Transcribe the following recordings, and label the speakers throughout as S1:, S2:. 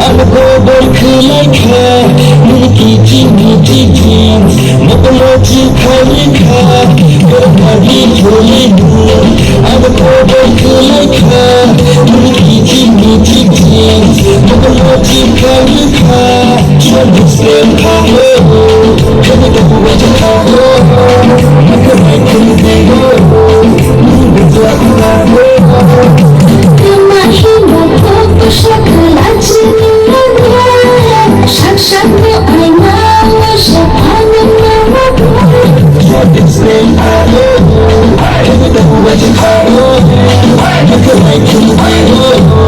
S1: I'm a global killer, Nikki jeans, Mokoloji Kalika, Gurabadi Jolinu. I'm a global killer, Nikki jeans, Mokoloji Kalika, Chinese name Kaho, can you go what you call? I can make you go, you go.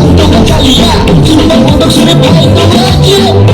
S1: Untuk kalian, cuma untuk sudah baik,